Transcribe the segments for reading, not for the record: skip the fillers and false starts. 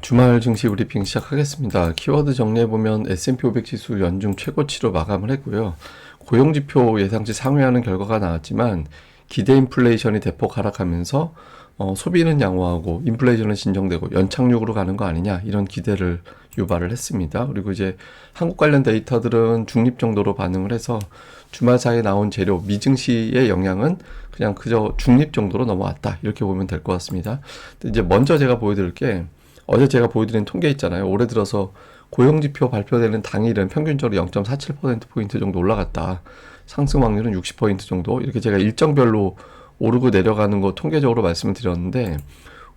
주말 증시 브리핑 시작하겠습니다. 키워드 정리해보면 S&P 500 지수 연중 최고치로 마감을 했고요. 고용지표 예상치 상회하는 결과가 나왔지만 기대 인플레이션이 대폭 하락하면서 소비는 양호하고 인플레이션은 진정되고 연착륙으로 가는 거 아니냐 이런 기대를 유발을 했습니다. 그리고 이제 한국 관련 데이터들은 중립 정도로 반응을 해서 주말 사이에 나온 재료 미증시의 영향은 그냥 그저 중립 정도로 넘어왔다 이렇게 보면 될 것 같습니다. 이제 먼저 제가 보여드릴 게 어제 제가 보여드린 통계 있잖아요. 올해 들어서 고용지표 발표되는 당일은 평균적으로 0.47%포인트 정도 올라갔다. 상승 확률은 60% 정도. 이렇게 제가 일정별로 오르고 내려가는 거 통계적으로 말씀을 드렸는데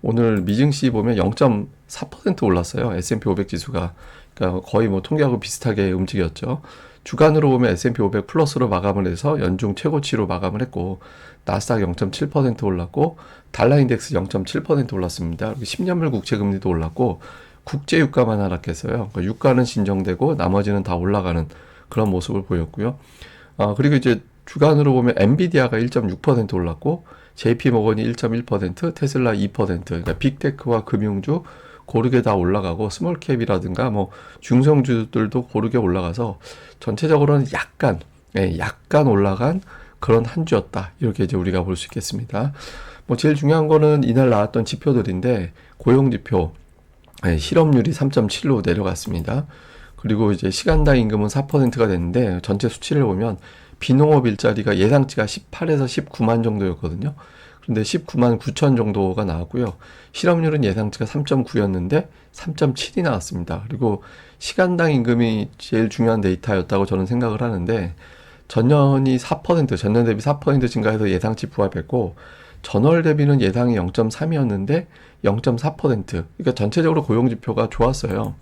오늘 미증시 보면 0.4% 올랐어요. S&P 500 지수가. 그러니까 거의 뭐 통계하고 비슷하게 움직였죠. 주간으로 보면 S&P 500 플러스로 마감을 해서 연중 최고치로 마감을 했고 나스닥 0.7% 올랐고 달러 인덱스 0.7% 올랐습니다. 그리고 10년물 국채 금리도 올랐고 국제 유가만 하락했어요. 그러니까 유가는 진정되고 나머지는 다 올라가는 그런 모습을 보였고요. 그리고 이제 주간으로 보면 엔비디아가 1.6% 올랐고 JP모건이 1.1%, 테슬라 2%, 그러니까 빅테크와 금융주 고르게 다 올라가고 스몰캡이라든가 뭐 중성주들도 고르게 올라가서 전체적으로는 약간 올라간 그런 한 주였다. 이렇게 이제 우리가 볼 수 있겠습니다. 뭐 제일 중요한 거는 이날 나왔던 지표들인데 고용지표 실업률이 3.7로 내려갔습니다. 그리고 이제 시간당 임금은 4%가 됐는데 전체 수치를 보면 비농업 일자리가 예상치가 18에서 19만 정도였거든요. 그런데 19만 9천 정도가 나왔고요. 실업률은 예상치가 3.9였는데 3.7이 나왔습니다. 그리고 시간당 임금이 제일 중요한 데이터였다고 저는 생각을 하는데 전년이 4%, 전년 대비 4% 증가해서 예상치 부합했고 전월 대비는 예상이 0.3이었는데 0.4%. 그러니까 전체적으로 고용지표가 좋았어요.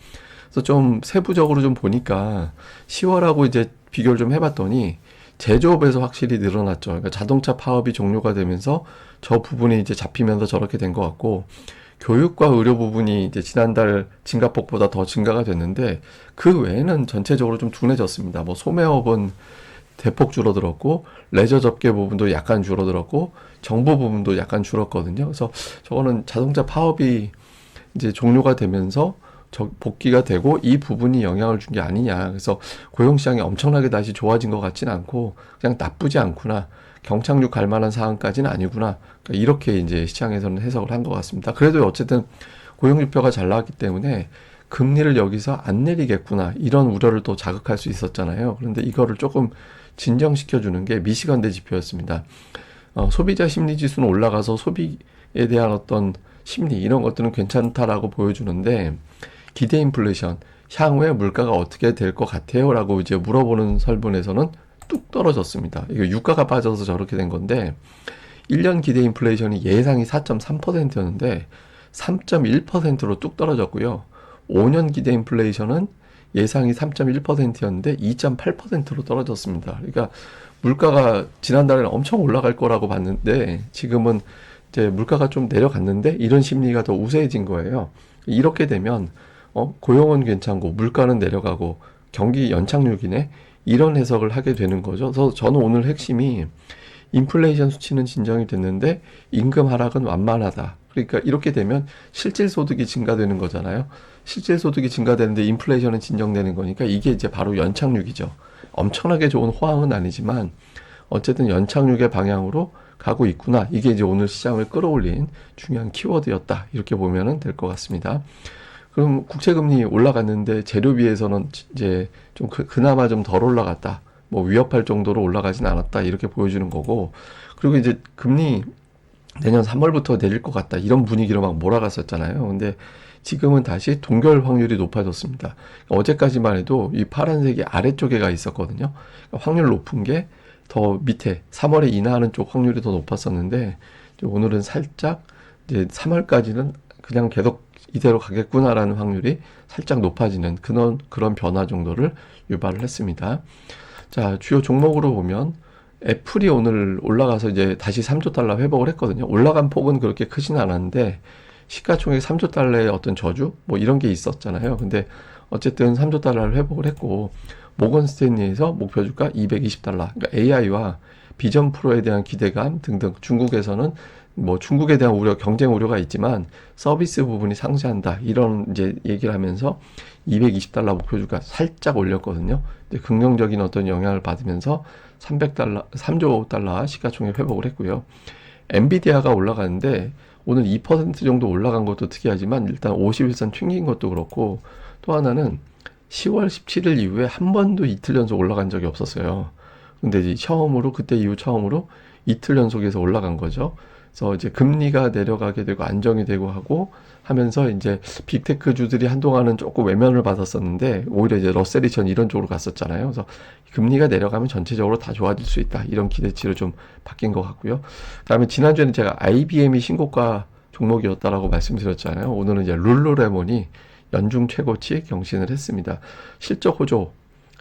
그래서 좀 세부적으로 좀 보니까 10월하고 이제 비교를 좀 해봤더니 제조업에서 확실히 늘어났죠. 그러니까 자동차 파업이 종료가 되면서 저 부분이 이제 잡히면서 저렇게 된 것 같고 교육과 의료 부분이 이제 지난달 증가폭보다 더 증가가 됐는데 그 외에는 전체적으로 좀 둔해졌습니다. 뭐 소매업은 대폭 줄어들었고 레저 접계 부분도 약간 줄어들었고 정보 부분도 약간 줄었거든요. 그래서 저거는 자동차 파업이 이제 종료가 되면서 복귀가 되고 이 부분이 영향을 준 게 아니냐. 그래서 고용시장이 엄청나게 다시 좋아진 것 같지는 않고 그냥 나쁘지 않구나. 경착륙 갈 만한 상황까지는 아니구나. 그러니까 이렇게 이제 시장에서는 해석을 한 것 같습니다. 그래도 어쨌든 고용지표가 잘 나왔기 때문에 금리를 여기서 안 내리겠구나. 이런 우려를 또 자극할 수 있었잖아요. 그런데 이거를 조금 진정시켜주는 게 미시간대 지표였습니다. 소비자 심리 지수는 올라가서 소비에 대한 어떤 심리 이런 것들은 괜찮다라고 보여주는데 기대 인플레이션 향후에 물가가 어떻게 될 것 같아요? 라고 이제 물어보는 설문에서는 뚝 떨어졌습니다. 이거 유가가 빠져서 저렇게 된 건데 1년 기대 인플레이션이 예상이 4.3%였는데 3.1%로 뚝 떨어졌고요. 5년 기대 인플레이션은 예상이 3.1%였는데 2.8%로 떨어졌습니다. 그러니까 물가가 지난달에는 엄청 올라갈 거라고 봤는데 지금은 이제 물가가 좀 내려갔는데 이런 심리가 더 우세해진 거예요. 이렇게 되면 고용은 괜찮고 물가는 내려가고 경기 연착륙이네 이런 해석을 하게 되는 거죠. 그래서 저는 오늘 핵심이 인플레이션 수치는 진정이 됐는데 임금 하락은 완만하다. 그러니까 이렇게 되면 실질 소득이 증가되는 거잖아요. 실질 소득이 증가되는데 인플레이션은 진정되는 거니까 이게 이제 바로 연착륙이죠. 엄청나게 좋은 호황은 아니지만 어쨌든 연착륙의 방향으로 가고 있구나. 이게 이제 오늘 시장을 끌어올린 중요한 키워드였다. 이렇게 보면 될 것 같습니다. 그럼 국채금리 올라갔는데 재료비에서는 이제 좀 그나마 좀 덜 올라갔다. 뭐 위협할 정도로 올라가진 않았다. 이렇게 보여주는 거고. 그리고 이제 금리 내년 3월부터 내릴 것 같다. 이런 분위기로 막 몰아갔었잖아요. 근데 지금은 다시 동결 확률이 높아졌습니다. 어제까지만 해도 이 파란색이 아래쪽에 가 있었거든요. 확률 높은 게 더 밑에 3월에 인하하는 쪽 확률이 더 높았었는데 오늘은 살짝 이제 3월까지는 그냥 계속 이대로 가겠구나라는 확률이 살짝 높아지는 그런 변화 정도를 유발을 했습니다. 자, 주요 종목으로 보면 애플이 오늘 올라가서 이제 다시 3조 달러 회복을 했거든요. 올라간 폭은 그렇게 크진 않았는데 시가총액 3조 달러의 어떤 저주 뭐 이런 게 있었잖아요. 근데 어쨌든 3조 달러를 회복을 했고 모건 스탠리에서 목표 주가 220달러. 그러니까 AI와 비전 프로에 대한 기대감 등등 중국에서는 뭐 중국에 대한 우려, 경쟁 우려가 있지만 서비스 부분이 상쇄한다. 이런 이제 얘기를 하면서 220달러 목표주가 살짝 올렸거든요. 이제 긍정적인 어떤 영향을 받으면서 300달러, 3조 달러 시가총액 회복을 했고요. 엔비디아가 올라가는데 오늘 2% 정도 올라간 것도 특이하지만 일단 51선 튕긴 것도 그렇고 또 하나는 10월 17일 이후에 한 번도 이틀 연속 올라간 적이 없었어요. 근데 이제 처음으로 그때 이후 처음으로 이틀 연속해서 올라간 거죠. 그래서 이제 금리가 내려가게 되고 안정이 되고 하고 하면서 이제 빅테크 주들이 한동안은 조금 외면을 받았었는데 오히려 이제 러셀 2000 이런 쪽으로 갔었잖아요. 그래서 금리가 내려가면 전체적으로 다 좋아질 수 있다. 이런 기대치로 좀 바뀐 것 같고요. 그다음에 지난주에는 제가 IBM이 신고가 종목이었다라고 말씀드렸잖아요. 오늘은 이제 룰루레몬이 연중 최고치 경신을 했습니다. 실적 호조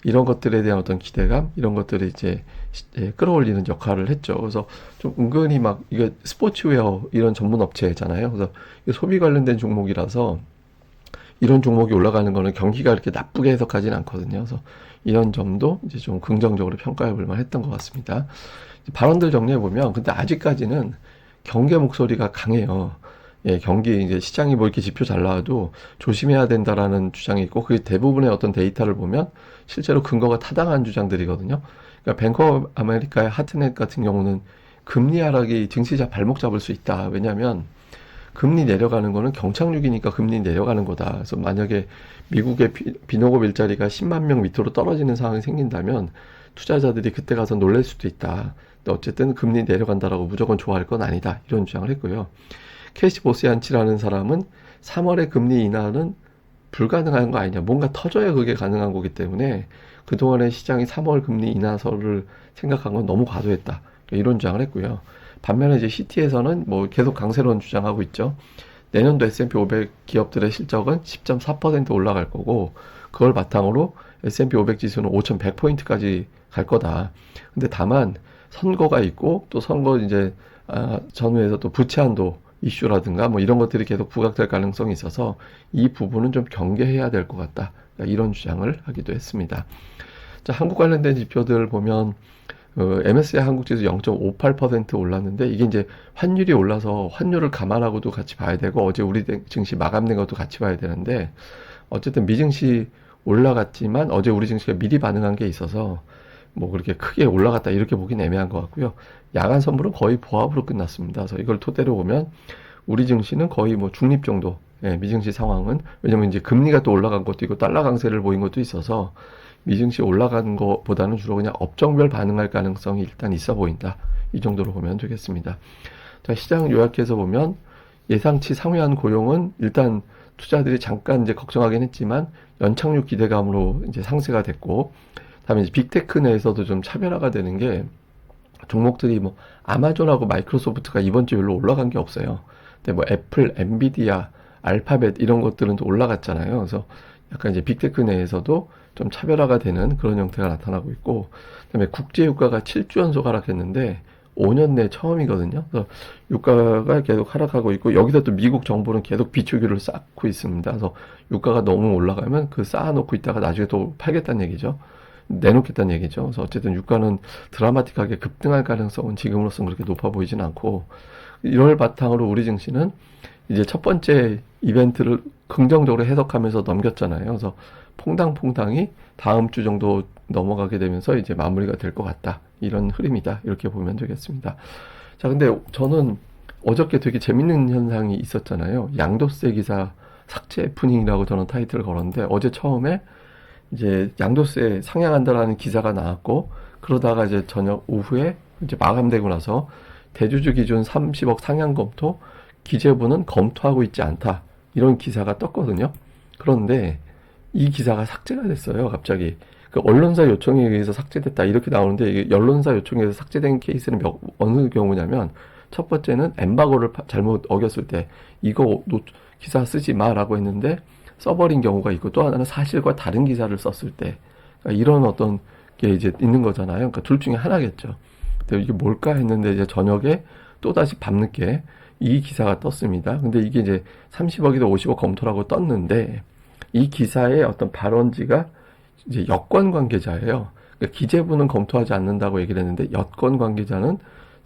이런 것들에 대한 어떤 기대감 이런 것들이 이제 끌어올리는 역할을 했죠. 그래서 좀 은근히 막 이게 스포츠웨어 이런 전문 업체잖아요. 그래서 소비 관련된 종목이라서 이런 종목이 올라가는 거는 경기가 이렇게 나쁘게 해석하지는 않거든요. 그래서 이런 점도 이제 좀 긍정적으로 평가해 볼 만했던 것 같습니다. 발언들 정리해 보면 근데 아직까지는 경계 목소리가 강해요. 예, 경기 이제 시장이 뭐 이렇게 지표 잘 나와도 조심해야 된다라는 주장이 있고 그게 대부분의 어떤 데이터를 보면 실제로 근거가 타당한 주장들이거든요. 그러니까 뱅크 오브 아메리카의 하트넷 같은 경우는 금리 하락이 증시자 발목 잡을 수 있다. 왜냐하면 금리 내려가는 거는 경착륙이니까 금리 내려가는 거다. 그래서 만약에 미국의 비농업 일자리가 10만 명 밑으로 떨어지는 상황이 생긴다면 투자자들이 그때 가서 놀랄 수도 있다. 근데 어쨌든 금리 내려간다라고 무조건 좋아할 건 아니다. 이런 주장을 했고요. 캐시 보스얀치라는 사람은 3월에 금리 인하는 불가능한 거 아니냐. 뭔가 터져야 그게 가능한 거기 때문에 그동안의 시장이 3월 금리 인하설을 생각한 건 너무 과도했다. 이런 주장을 했고요. 반면에 이제 CT에서는 뭐 계속 강세론 주장하고 있죠. 내년도 S&P 500 기업들의 실적은 10.4% 올라갈 거고 그걸 바탕으로 S&P 500 지수는 5,100포인트까지 갈 거다. 근데 다만 선거가 있고 또 선거 이제 전후에서 또 부채 한도 이슈라든가 뭐 이런 것들이 계속 부각될 가능성이 있어서 이 부분은 좀 경계해야 될 것 같다. 이런 주장을 하기도 했습니다. 자, 한국 관련된 지표들 보면 MSCI 한국지수 0.58% 올랐는데 이게 이제 환율이 올라서 환율을 감안하고도 같이 봐야 되고 어제 우리 증시 마감된 것도 같이 봐야 되는데 어쨌든 미증시 올라갔지만 어제 우리 증시가 미리 반응한 게 있어서 뭐 그렇게 크게 올라갔다 이렇게 보긴 애매한 것 같고요. 야간 선물은 거의 보합으로 끝났습니다. 그래서 이걸 토대로 보면 우리 증시는 거의 뭐 중립 정도. 예, 미증시 상황은 왜냐면 이제 금리가 또 올라간 것도 있고 달러 강세를 보인 것도 있어서 미증시 올라가는 것보다는 주로 그냥 업종별 반응할 가능성이 일단 있어 보인다. 이 정도로 보면 되겠습니다. 자, 시장 요약해서 보면 예상치 상회한 고용은 일단 투자들이 잠깐 이제 걱정하긴 했지만 연착륙 기대감으로 이제 상쇄가 됐고, 다음에 이제 빅테크 내에서도 좀 차별화가 되는 게 종목들이 뭐 아마존하고 마이크로소프트가 이번 주에 별로 올라간 게 없어요. 근데 뭐 애플, 엔비디아, 알파벳 이런 것들은 또 올라갔잖아요. 그래서 약간 이제 빅테크 내에서도 좀 차별화가 되는 그런 형태가 나타나고 있고, 그다음에 국제 유가가 7주 연속 하락했는데 5년 내 처음이거든요. 그래서 유가가 계속 하락하고 있고 여기서 또 미국 정부는 계속 비축유를 쌓고 있습니다. 그래서 유가가 너무 올라가면 그 쌓아놓고 있다가 나중에 또 팔겠다는 얘기죠. 내놓겠다는 얘기죠. 그래서 어쨌든 유가는 드라마틱하게 급등할 가능성은 지금으로서는 그렇게 높아 보이진 않고, 이걸 바탕으로 우리 증시는 이제 첫 번째 이벤트를 긍정적으로 해석하면서 넘겼잖아요. 그래서 퐁당퐁당이 다음 주 정도 넘어가게 되면서 이제 마무리가 될 것 같다. 이런 흐름이다. 이렇게 보면 되겠습니다. 자, 근데 저는 어저께 되게 재밌는 현상이 있었잖아요. 양도세 기사 삭제 해프닝이라고 저는 타이틀을 걸었는데 어제 처음에 이제 양도세 상향한다라는 기사가 나왔고, 그러다가 이제 저녁 오후에 이제 마감되고 나서 대주주 기준 30억 상향 검토, 기재부는 검토하고 있지 않다. 이런 기사가 떴거든요. 그런데 이 기사가 삭제가 됐어요, 갑자기. 그 언론사 요청에 의해서 삭제됐다. 이렇게 나오는데 이게 언론사 요청에 의해서 삭제된 케이스는 어느 경우냐면, 첫 번째는 엠바고를 잘못 어겼을 때 이거 기사 쓰지 마라고 했는데 써버린 경우가 있고, 또 하나는 사실과 다른 기사를 썼을 때, 그러니까 이런 어떤 게 이제 있는 거잖아요. 그러니까 둘 중에 하나겠죠. 근데 이게 뭘까 했는데 이제 저녁에 또다시 밤늦게 이 기사가 떴습니다. 근데 이게 이제 30억이다 50억 검토라고 떴는데 이 기사의 어떤 발언지가 이제 여권 관계자예요. 그러니까 기재부는 검토하지 않는다고 얘기를 했는데 여권 관계자는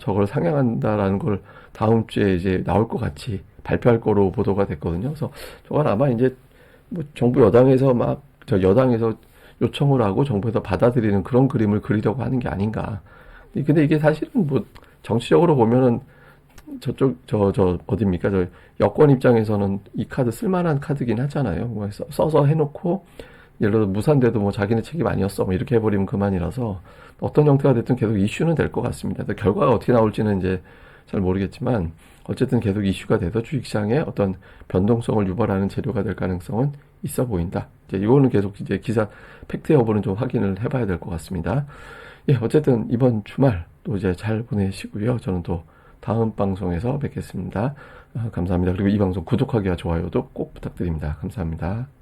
저걸 상향한다라는 걸 다음 주에 이제 나올 것 같이 발표할 거로 보도가 됐거든요. 그래서 저건 아마 이제 뭐 정부 여당에서 막 저 여당에서 요청을 하고 정부에서 받아들이는 그런 그림을 그리려고 하는 게 아닌가. 근데 이게 사실은 뭐 정치적으로 보면은 저쪽 저 어딥니까? 저 여권 입장에서는 이 카드 쓸만한 카드긴 하잖아요. 뭐 써서 해놓고 예를 들어 무산돼도 뭐 자기네 책임 아니었어 뭐 이렇게 해버리면 그만이라서 어떤 형태가 됐든 계속 이슈는 될 것 같습니다. 결과가 어떻게 나올지는 이제 잘 모르겠지만 어쨌든 계속 이슈가 돼서 주식시장에 어떤 변동성을 유발하는 재료가 될 가능성은 있어 보인다. 이제 이거는 계속 이제 기사 팩트 여부는 좀 확인을 해봐야 될 것 같습니다. 예, 어쨌든 이번 주말 또 이제 잘 보내시고요. 저는 또 다음 방송에서 뵙겠습니다. 감사합니다. 그리고 이 방송 구독하기와 좋아요도 꼭 부탁드립니다. 감사합니다.